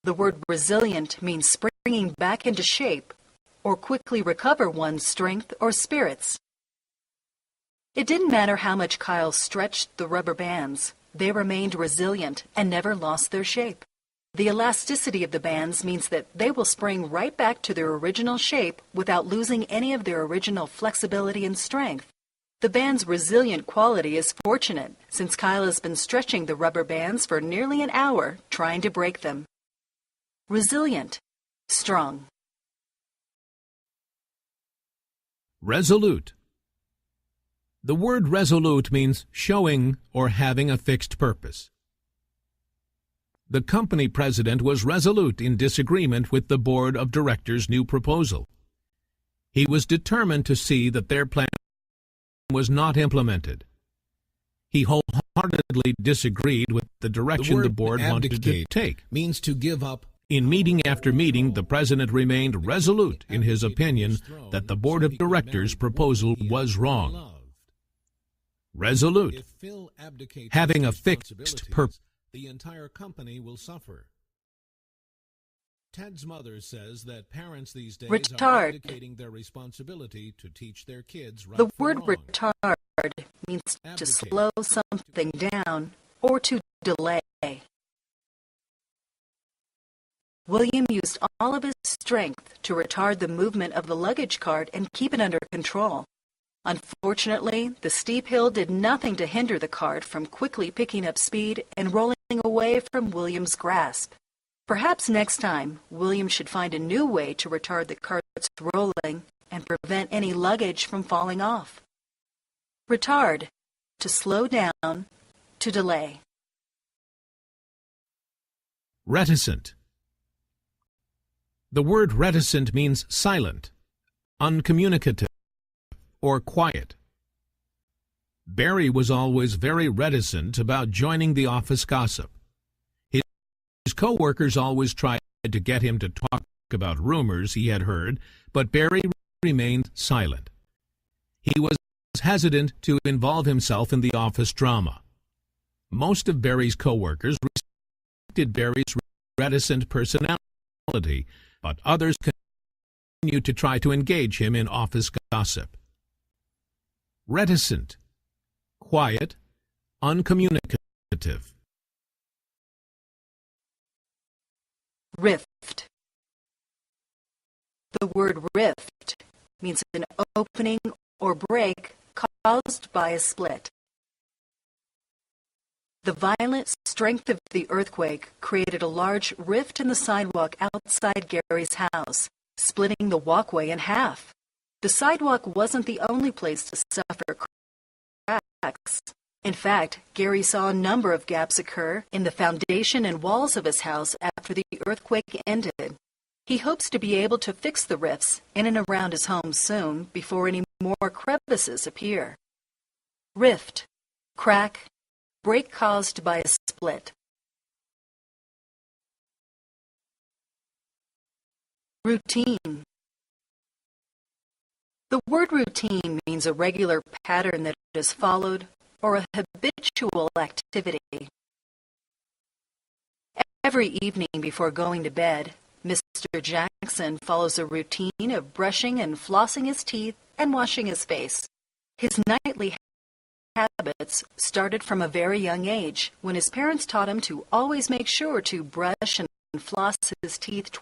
The word resilient means springing back into shape or quickly recover one's strength or spirits. It didn't matter how much Kyle stretched the rubber bands, they remained resilient and never lost their shape. The elasticity of the bands means that they will spring right back to their original shape without losing any of their original flexibility and strength. The band's resilient quality is fortunate, since Kyle has been stretching the rubber bands for nearly an hour trying to break them. Resilient, strong. Resolute. The word resolute means showing or having a fixed purpose. The company president was resolute in disagreement with the board of directors' new proposal. He was determined to see that their plan was not implemented. He wholeheartedly disagreed with the direction the board wanted to take. Means to give up. In meeting after meeting, the president remained resolute in his opinion that the board of directors' proposal was wrong. Resolute. Having a fixed purpose. The entire company will suffer. Ted's mother says that parents these days are abdicating their responsibility to teach their kids right The from word wrong. retard means to slow something down or to delay. William used all of his strength to retard the movement of the luggage cart and keep it under control. Unfortunately, the steep hill did nothing to hinder the cart from quickly picking up speed and rolling away from William's grasp. Perhaps next time, William should find a new way to retard the cart's rolling and prevent any luggage from falling off. Retard, to slow down, to delay. Reticent. The word reticent means silent, uncommunicative, or quiet. Barry was always very reticent about joining the office gossip. His co-workers always tried to get him to talk about rumors he had heard, but Barry remained silent. He was hesitant to involve himself in the office drama. Most of Barry's co-workers respected Barry's reticent personality, but others continued to try to engage him in office gossip. Reticent, quiet, uncommunicative. Rift. The word rift means an opening or break caused by a split. The violent strength of the earthquake created a large rift in the sidewalk outside Gary's house, splitting the walkway in half. The sidewalk wasn't the only place to suffer cracks. In fact, Gary saw a number of gaps occur in the foundation and walls of his house after the earthquake ended. He hopes to be able to fix the rifts in and around his home soon before any more crevices appear. Rift, crack, break caused by a split. Routine. The word routine means a regular pattern that is followed or a habitual activity. Every evening before going to bed, Mr. Jackson follows a routine of brushing and flossing his teeth and washing his face. His nightly habits started from a very young age, when his parents taught him to always make sure to brush and floss his teeth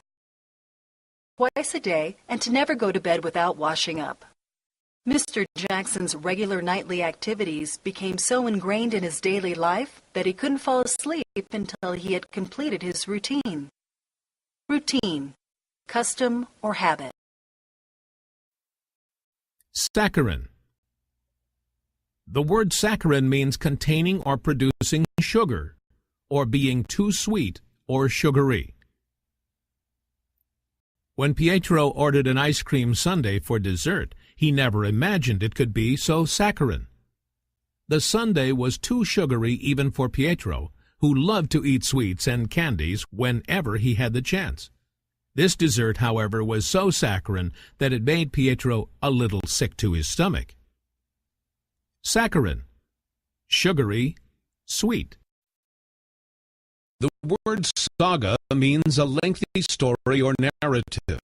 twice a day and to never go to bed without washing up. Mr. Jackson's regular nightly activities became so ingrained in his daily life that he couldn't fall asleep until he had completed his routine. Routine, custom or habit. Saccharin. The word saccharin means containing or producing sugar, or being too sweet or sugary. When Pietro ordered an ice cream sundae for dessert, he never imagined it could be so saccharin. The sundae was too sugary even for Pietro, who loved to eat sweets and candies whenever he had the chance. This dessert, however, was so saccharin that it made Pietro a little sick to his stomach. Saccharin, sugary, sweet. The word saga means a lengthy story or narrative.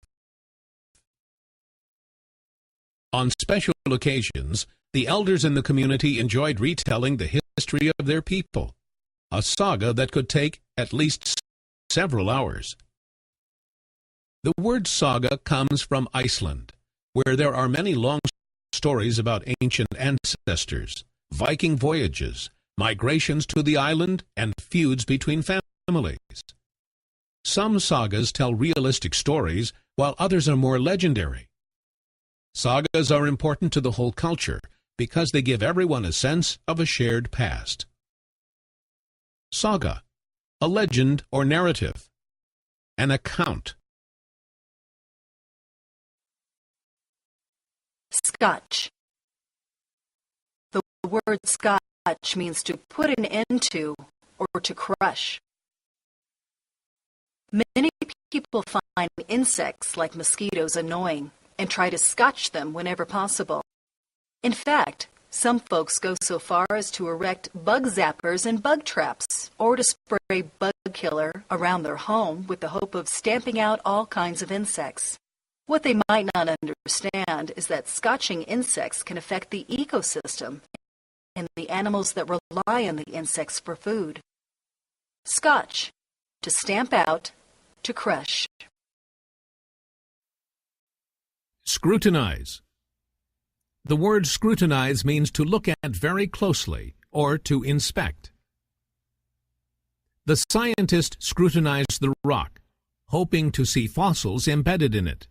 On special occasions, the elders in the community enjoyed retelling the history of their people, a saga that could take at least several hours. The word saga comes from Iceland, where there are many long stories about ancient ancestors, Viking voyages, migrations to the island, and feuds between families. Some sagas tell realistic stories, while others are more legendary. Sagas are important to the whole culture because they give everyone a sense of a shared past. Saga, a legend or narrative, an account. Scotch. The word scotch means to put an end to or to crush. Many people find insects like mosquitoes annoying and try to scotch them whenever possible. In fact, some folks go so far as to erect bug zappers and bug traps, or to spray bug killer around their home with the hope of stamping out all kinds of insects. What they might not understand is that scotching insects can affect the ecosystem and the animals that rely on the insects for food. Scotch, to stamp out, to crush. Scrutinize. The word scrutinize means to look at very closely or to inspect. The scientist scrutinized the rock, hoping to see fossils embedded in it.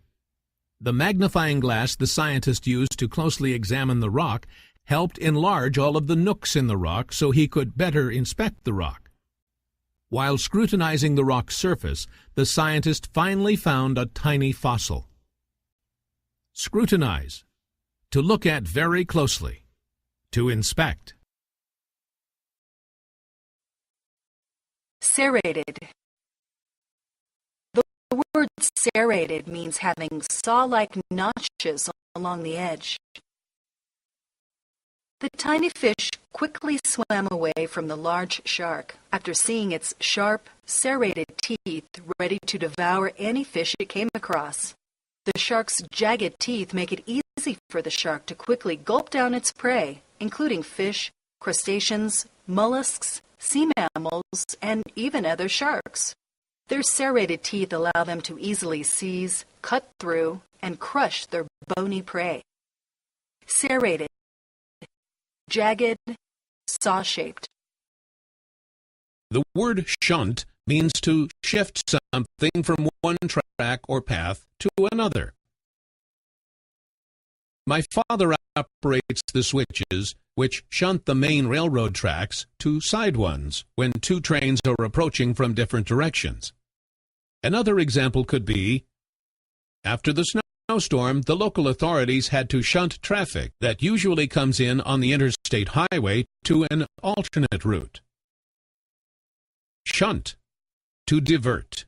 The magnifying glass the scientist used to closely examine the rock helped enlarge all of the nooks in the rock so he could better inspect the rock. While scrutinizing the rock's surface, the scientist finally found a tiny fossil. Scrutinize. To look at very closely. To inspect. Serrated. The word serrated means having saw-like notches along the edge. The tiny fish quickly swam away from the large shark after seeing its sharp, serrated teeth ready to devour any fish it came across. The shark's jagged teeth make it easy for the shark to quickly gulp down its prey, including fish, crustaceans, mollusks, sea mammals, and even other sharks. Their serrated teeth allow them to easily seize, cut through, and crush their bony prey. Serrated, jagged, saw-shaped. The word shunt means to shift something from one track or path to another. My father operates the switches which shunt the main railroad tracks to side ones when two trains are approaching from different directions. Another example could be, after the snowstorm, the local authorities had to shunt traffic that usually comes in on the interstate highway to an alternate route. Shunt. To divert.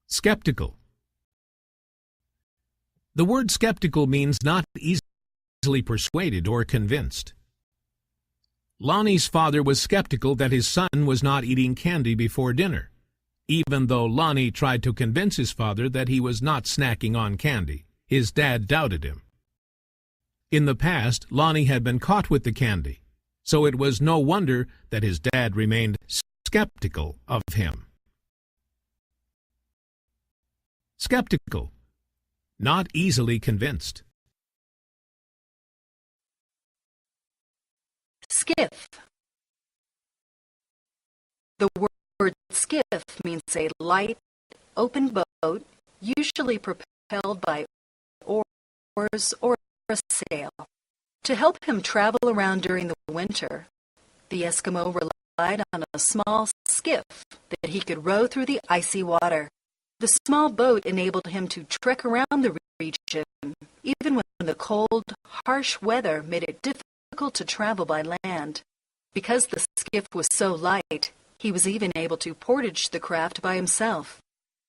Skeptical. The word skeptical means not easily persuaded or convinced. Lonnie's father was skeptical that his son was not eating candy before dinner, even though Lonnie tried to convince his father that he was not snacking on candy. His dad doubted him. In the past, Lonnie had been caught with the candy, so it was no wonder that his dad remained skeptical of him. Skeptical. Not easily convinced. Skiff. The word skiff means a light, open boat, usually propelled by oars or a sail. To help him travel around during the winter, the Eskimo relied on a small skiff that he could row through the icy water. The small boat enabled him to trek around the region, even when the cold, harsh weather made it difficult to travel by land. Because the skiff was so light, he was even able to portage the craft by himself.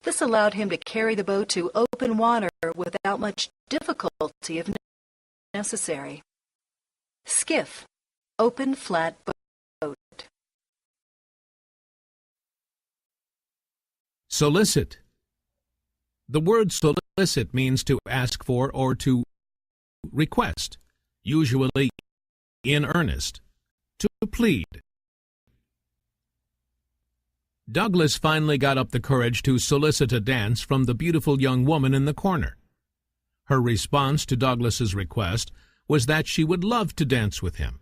This allowed him to carry the boat to open water without much difficulty if necessary. Skiff, open flat boat. Solicit. The word solicit means to ask for or to request, usually in earnest, to plead. Douglas finally got up the courage to solicit a dance from the beautiful young woman in the corner. Her response to Douglas's request was that she would love to dance with him.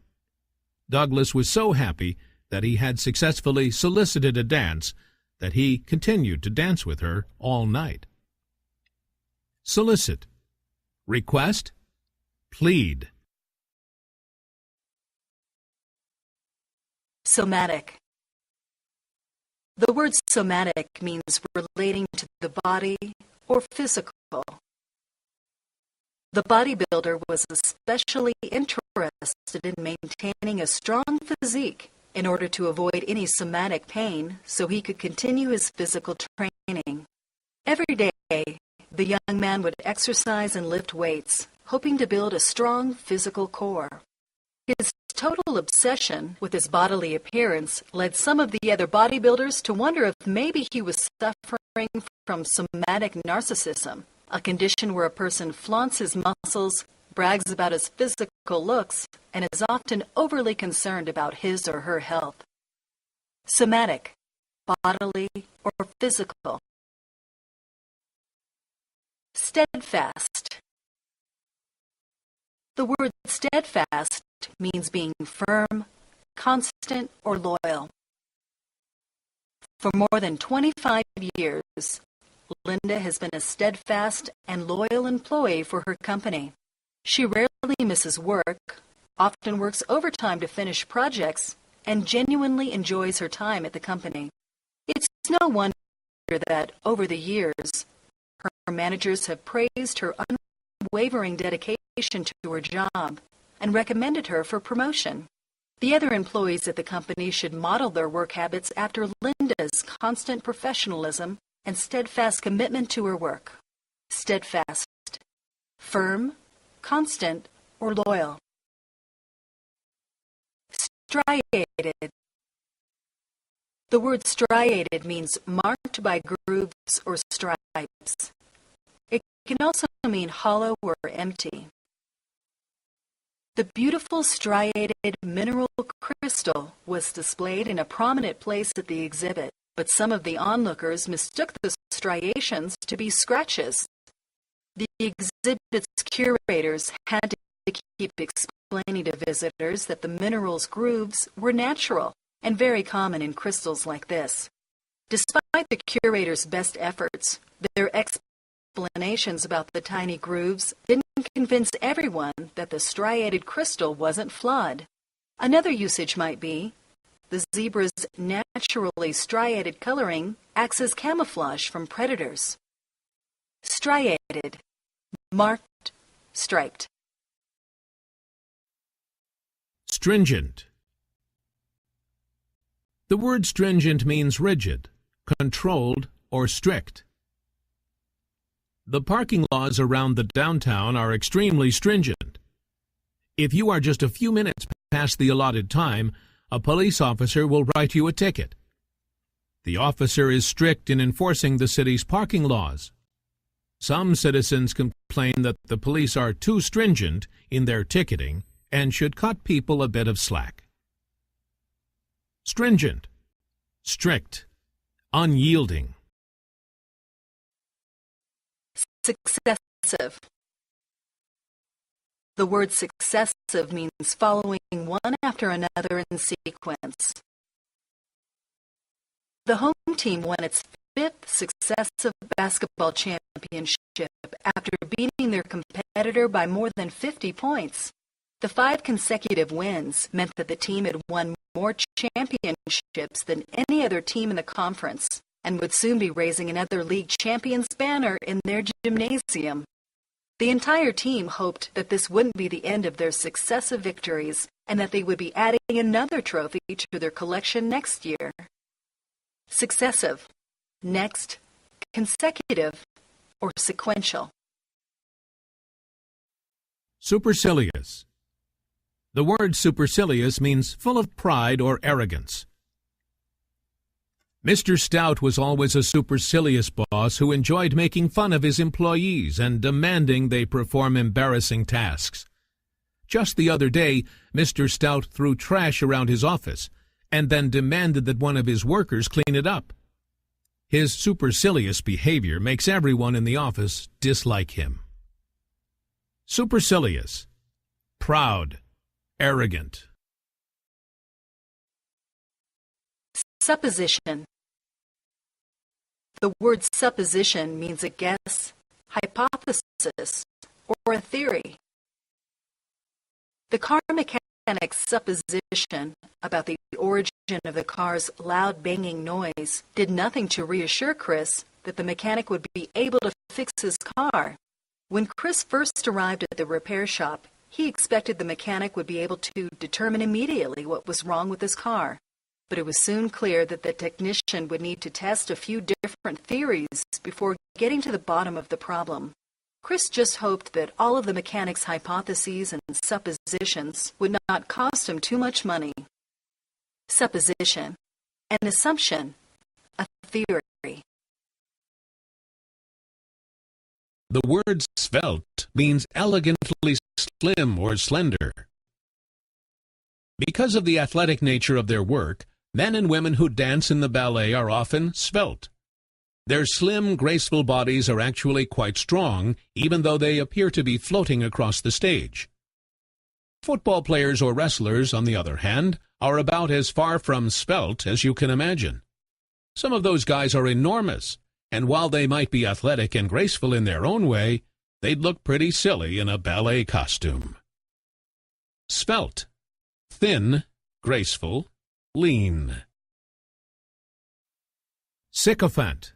Douglas was so happy that he had successfully solicited a dance that he continued to dance with her all night. Solicit. Request. Plead. Somatic. The word somatic means relating to the body or physical. The bodybuilder was especially interested in maintaining a strong physique in order to avoid any somatic pain so he could continue his physical training. Every day, the young man would exercise and lift weights, hoping to build a strong physical core. His total obsession with his bodily appearance led some of the other bodybuilders to wonder if maybe he was suffering from somatic narcissism, a condition where a person flaunts his muscles, brags about his physical looks, and is often overly concerned about his or her health. Somatic, bodily or physical. Steadfast. The word steadfast means being firm, constant, or loyal. For more than 25 years, Linda has been a steadfast and loyal employee for her company. She rarely misses work, often works overtime to finish projects, and genuinely enjoys her time at the company. It's no wonder that, over the years, her managers have praised her unwavering dedication to her job and recommended her for promotion. The other employees at the company should model their work habits after Linda's constant professionalism and steadfast commitment to her work. Steadfast, firm, constant, or loyal. Striated. The word striated means marked by grooves or stripes. It can also mean hollow or empty. The beautiful striated mineral crystal was displayed in a prominent place at the exhibit, but some of the onlookers mistook the striations to be scratches. The exhibit's curators had to keep explaining to visitors that the mineral's grooves were natural and very common in crystals like this. Despite the curators' best efforts, their explanations about the tiny grooves didn't convince everyone that the striated crystal wasn't flawed. Another usage might be, the zebra's naturally striated coloring acts as camouflage from predators. Striated, marked, striped. Stringent. The word stringent means rigid, controlled, or strict. The parking laws around the downtown are extremely stringent. If you are just a few minutes past the allotted time, a police officer will write you a ticket. The officer is strict in enforcing the city's parking laws. Some citizens complain that the police are too stringent in their ticketing and should cut people a bit of slack. Stringent, strict, unyielding. Successive. The word successive means following one after another in sequence. The home team won its 5th successive basketball championship after beating their competitor by more than 50 points. The 5 consecutive wins meant that the team had won more championships than any other team in the conference and would soon be raising another league champion's banner in their gymnasium. The entire team hoped that this wouldn't be the end of their successive victories and that they would be adding another trophy to their collection next year. Successive, next, consecutive, or sequential. Supercilious. The word supercilious means full of pride or arrogance. Mr. Stout was always a supercilious boss who enjoyed making fun of his employees and demanding they perform embarrassing tasks. Just the other day, Mr. Stout threw trash around his office and then demanded that one of his workers clean it up. His supercilious behavior makes everyone in the office dislike him. Supercilious, proud, arrogant. Supposition. The word supposition means a guess, hypothesis, or a theory. The car mechanic's supposition about the origin of the car's loud banging noise did nothing to reassure Chris that the mechanic would be able to fix his car. When Chris first arrived at the repair shop, he expected the mechanic would be able to determine immediately what was wrong with his car. But it was soon clear that the technician would need to test a few different theories before getting to the bottom of the problem. Chris just hoped that all of the mechanic's hypotheses and suppositions would not cost him too much money. Supposition, an assumption, a theory. The word svelte means elegantly slim or slender. Because of the athletic nature of their work, men and women who dance in the ballet are often svelte. Their slim, graceful bodies are actually quite strong, even though they appear to be floating across the stage. Football players or wrestlers, on the other hand, are about as far from svelte as you can imagine. Some of those guys are enormous, and while they might be athletic and graceful in their own way, they'd look pretty silly in a ballet costume. Svelte. Thin, graceful, lean. Sycophant.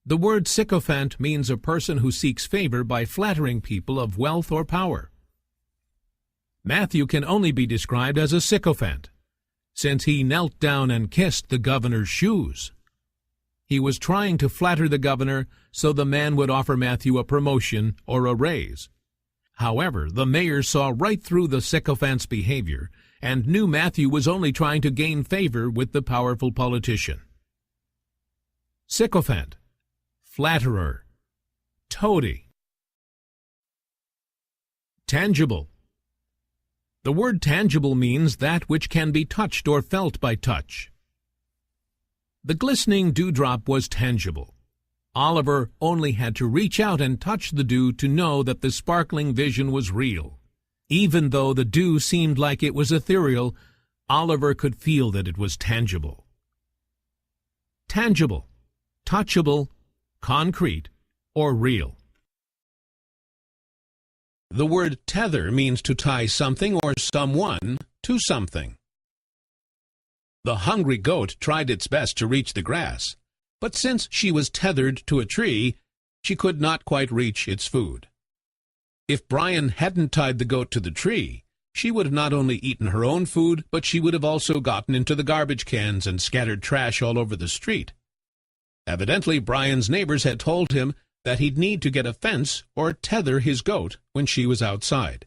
The word sycophant means a person who seeks favor by flattering people of wealth or power. Matthew can only be described as a sycophant, since he knelt down and kissed the governor's shoes. He was trying to flatter the governor so the man would offer Matthew a promotion or a raise. However, the mayor saw right through the sycophant's behavior and knew Matthew was only trying to gain favor with the powerful politician. Sycophant, flatterer, toady. Tangible. The word tangible means that which can be touched or felt by touch. The glistening dewdrop was tangible. Oliver only had to reach out and touch the dew to know that the sparkling vision was real. Even though the dew seemed like it was ethereal, Oliver could feel that it was tangible. Tangible, touchable, concrete, or real. The word tether means to tie something or someone to something. The hungry goat tried its best to reach the grass, but since she was tethered to a tree, she could not quite reach its food. If Brian hadn't tied the goat to the tree, she would have not only eaten her own food, but she would have also gotten into the garbage cans and scattered trash all over the street. Evidently, Brian's neighbors had told him that he'd need to get a fence or tether his goat when she was outside.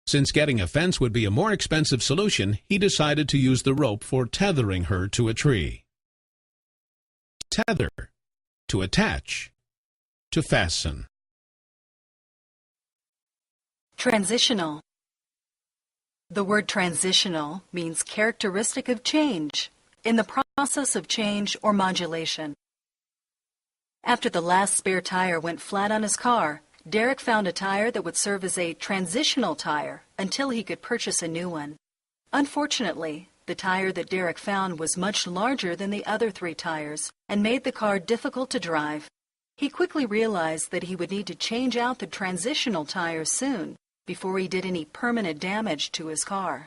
Since getting a fence would be a more expensive solution, he decided to use the rope for tethering her to a tree. Tether, to attach, to fasten. Transitional. The word transitional means characteristic of change, in the process of change or modulation. After the last spare tire went flat on his car, Derek found a tire that would serve as a transitional tire until he could purchase a new one. Unfortunately, the tire that Derek found was much larger than the other 3 tires and made the car difficult to drive. He quickly realized that he would need to change out the transitional tire soon before he did any permanent damage to his car.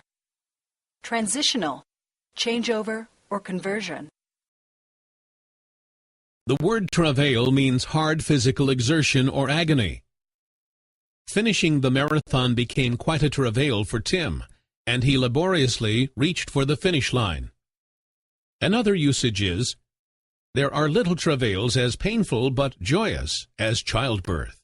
Transitional, changeover, or conversion. The word travail means hard physical exertion or agony. Finishing the marathon became quite a travail for Tim, and he laboriously reached for the finish line. Another usage is, there are little travails as painful but joyous as childbirth.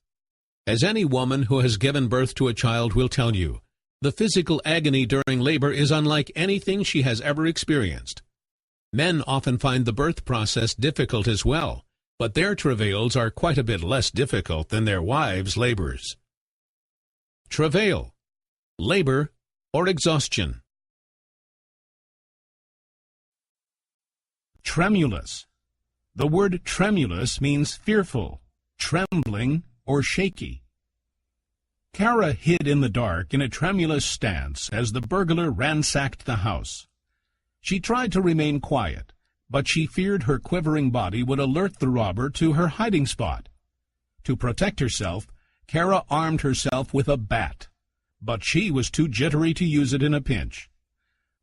As any woman who has given birth to a child will tell you, the physical agony during labor is unlike anything she has ever experienced. Men often find the birth process difficult as well, but their travails are quite a bit less difficult than their wives' labors. Travail, labor, or exhaustion. Tremulous. The word tremulous means fearful, trembling, or shaky. Kara hid in the dark in a tremulous stance as the burglar ransacked the house. She tried to remain quiet, but she feared her quivering body would alert the robber to her hiding spot. To protect herself, Kara armed herself with a bat, but she was too jittery to use it in a pinch.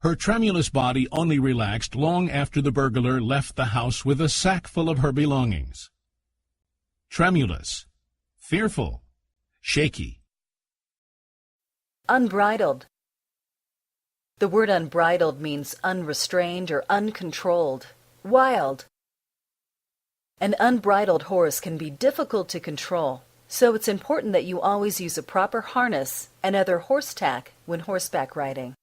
Her tremulous body only relaxed long after the burglar left the house with a sack full of her belongings. Tremulous, fearful, shaky. Unbridled. The word unbridled means unrestrained or uncontrolled, wild. An unbridled horse can be difficult to control, so it's important that you always use a proper harness and other horse tack when horseback riding.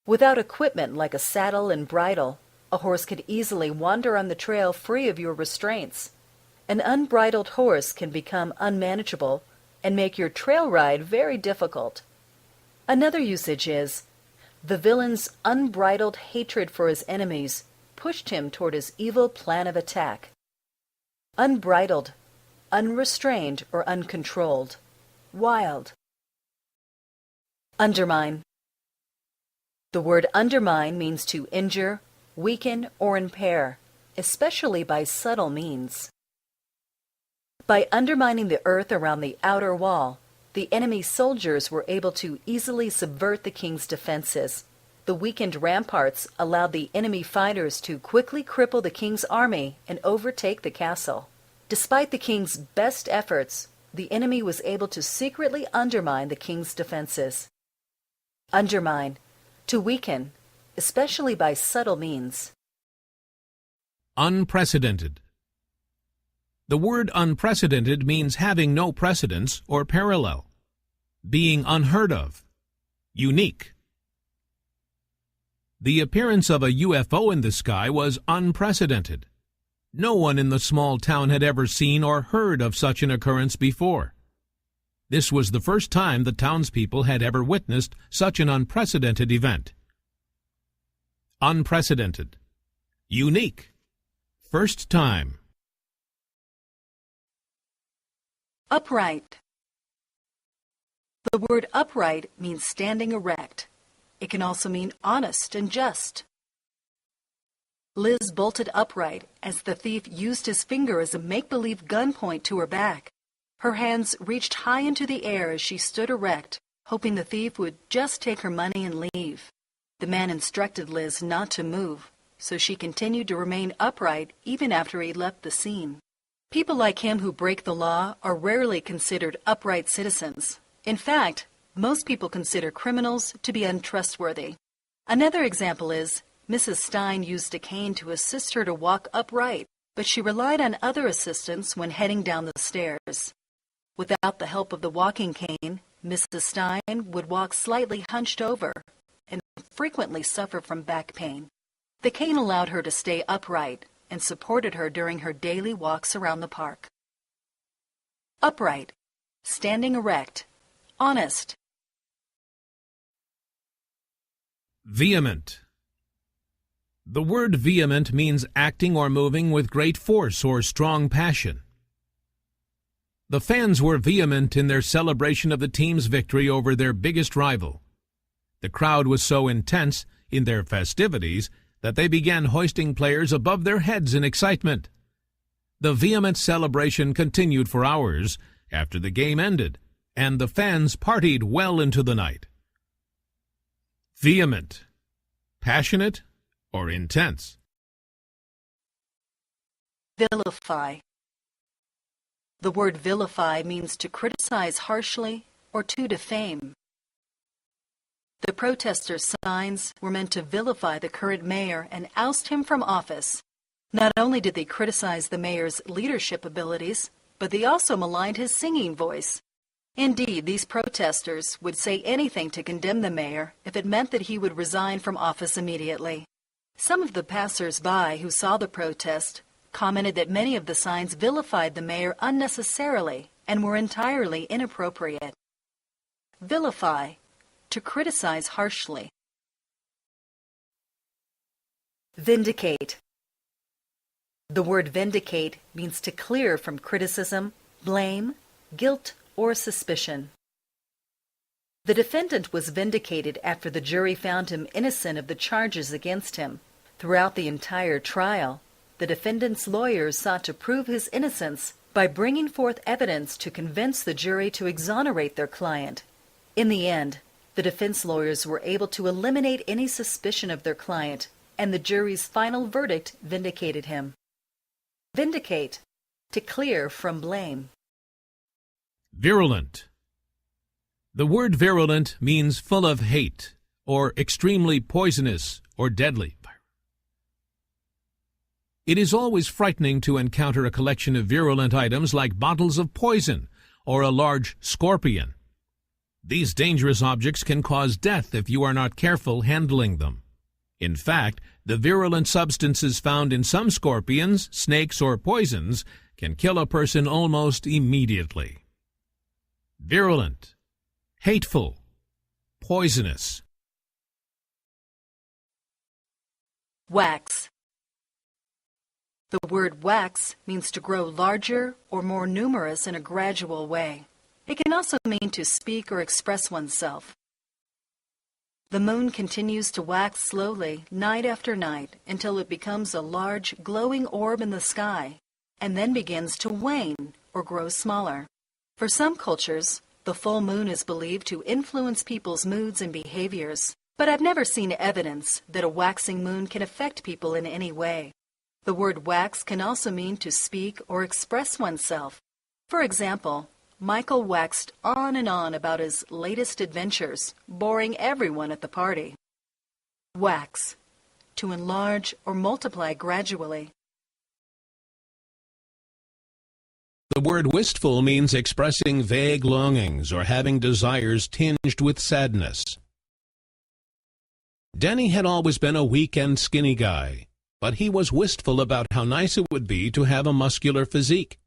Without equipment like a saddle and bridle, a horse could easily wander on the trail free of your restraints. An unbridled horse can become unmanageable and make your trail ride very difficult. Another usage is, the villain's unbridled hatred for his enemies pushed him toward his evil plan of attack. Unbridled, unrestrained or uncontrolled, wild. Undermine. The word undermine means to injure, weaken, or impair, especially by subtle means. By undermining the earth around the outer wall, the enemy soldiers were able to easily subvert the king's defenses. The weakened ramparts allowed the enemy fighters to quickly cripple the king's army and overtake the castle. Despite the king's best efforts, the enemy was able to secretly undermine the king's defenses. Undermine. To weaken, especially by subtle means. Unprecedented. The word unprecedented means having no precedence or parallel, being unheard of, unique. The appearance of a UFO in the sky was unprecedented. No one in the small town had ever seen or heard of such an occurrence before. This was the first time the townspeople had ever witnessed such an unprecedented event. Unprecedented. Unique. First time. Upright. The word upright means standing erect. It can also mean honest and just. Liz bolted upright as the thief used his finger as a make-believe gun point to her back. Her hands reached high into the air as she stood erect, hoping the thief would just take her money and leave. The man instructed Liz not to move, so she continued to remain upright even after he left the scene. People like him who break the law are rarely considered upright citizens. In fact, most people consider criminals to be untrustworthy. Another example is, Mrs. Stein used a cane to assist her to walk upright, but she relied on other assistance when heading down the stairs. Without the help of the walking cane, Mrs. Stein would walk slightly hunched over and frequently suffer from back pain. The cane allowed her to stay upright and supported her during her daily walks around the park. Upright, standing erect, honest. Vehement. The word vehement means acting or moving with great force or strong passion. The fans were vehement in their celebration of the team's victory over their biggest rival. The crowd was so intense in their festivities that they began hoisting players above their heads in excitement. The vehement celebration continued for hours after the game ended, and the fans partied well into the night. Vehement, passionate, or intense. Vilify. The word vilify means to criticize harshly or to defame. The protesters' signs were meant to vilify the current mayor and oust him from office. Not only did they criticize the mayor's leadership abilities, but they also maligned his singing voice. Indeed, these protesters would say anything to condemn the mayor if it meant that he would resign from office immediately. Some of the passers-by who saw the protest commented that many of the signs vilified the mayor unnecessarily and were entirely inappropriate. Vilify, to criticize harshly. Vindicate. The word vindicate means to clear from criticism, blame, guilt, or suspicion. The defendant was vindicated after the jury found him innocent of the charges against him. Throughout the entire trial, the defendant's lawyers sought to prove his innocence by bringing forth evidence to convince the jury to exonerate their client. In the end, the defense lawyers were able to eliminate any suspicion of their client, and the jury's final verdict vindicated him. Vindicate, to clear from blame. Virulent. The word virulent means full of hate, or extremely poisonous or deadly. It is always frightening to encounter a collection of virulent items like bottles of poison or a large scorpion. These dangerous objects can cause death if you are not careful handling them. In fact, the virulent substances found in some scorpions, snakes, or poisons can kill a person almost immediately. Virulent, hateful, poisonous. Wax. The word wax means to grow larger or more numerous in a gradual way. It can also mean to speak or express oneself. The moon continues to wax slowly, night after night, until it becomes a large, glowing orb in the sky, and then begins to wane or grow smaller. For some cultures, the full moon is believed to influence people's moods and behaviors, but I've never seen evidence that a waxing moon can affect people in any way. The word wax can also mean to speak or express oneself. For example, Michael waxed on and on about his latest adventures, boring everyone at the party. Wax, to enlarge or multiply gradually. The word wistful means expressing vague longings or having desires tinged with sadness. Denny had always been a weak and skinny guy, but he was wistful about how nice it would be to have a muscular physique.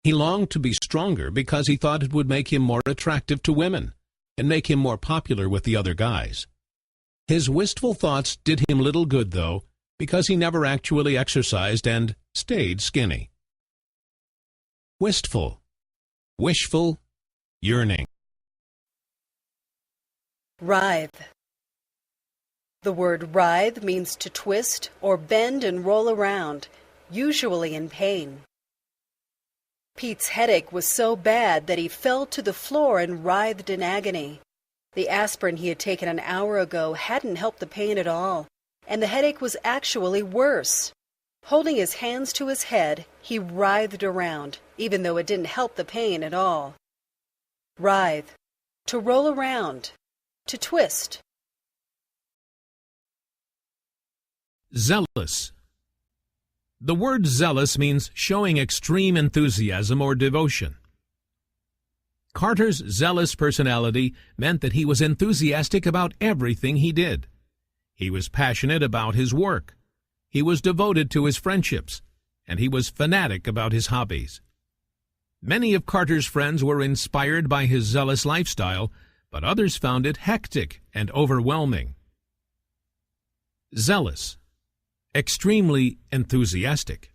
He longed to be stronger because he thought it would make him more attractive to women and make him more popular with the other guys. His wistful thoughts did him little good, though, because he never actually exercised and stayed skinny. Wistful, wishful, yearning. Writhe. The word writhe means to twist or bend and roll around, usually in pain. Pete's headache was so bad that he fell to the floor and writhed in agony. The aspirin he had taken an hour ago hadn't helped the pain at all, and the headache was actually worse. Holding his hands to his head, he writhed around, even though it didn't help the pain at all. Writhe, to roll around, to twist. Zealous. The word zealous means showing extreme enthusiasm or devotion. Carter's zealous personality meant that he was enthusiastic about everything he did. He was passionate about his work. He was devoted to his friendships, and he was fanatic about his hobbies. Many of Carter's friends were inspired by his zealous lifestyle, but others found it hectic and overwhelming. Zealous. Extremely enthusiastic.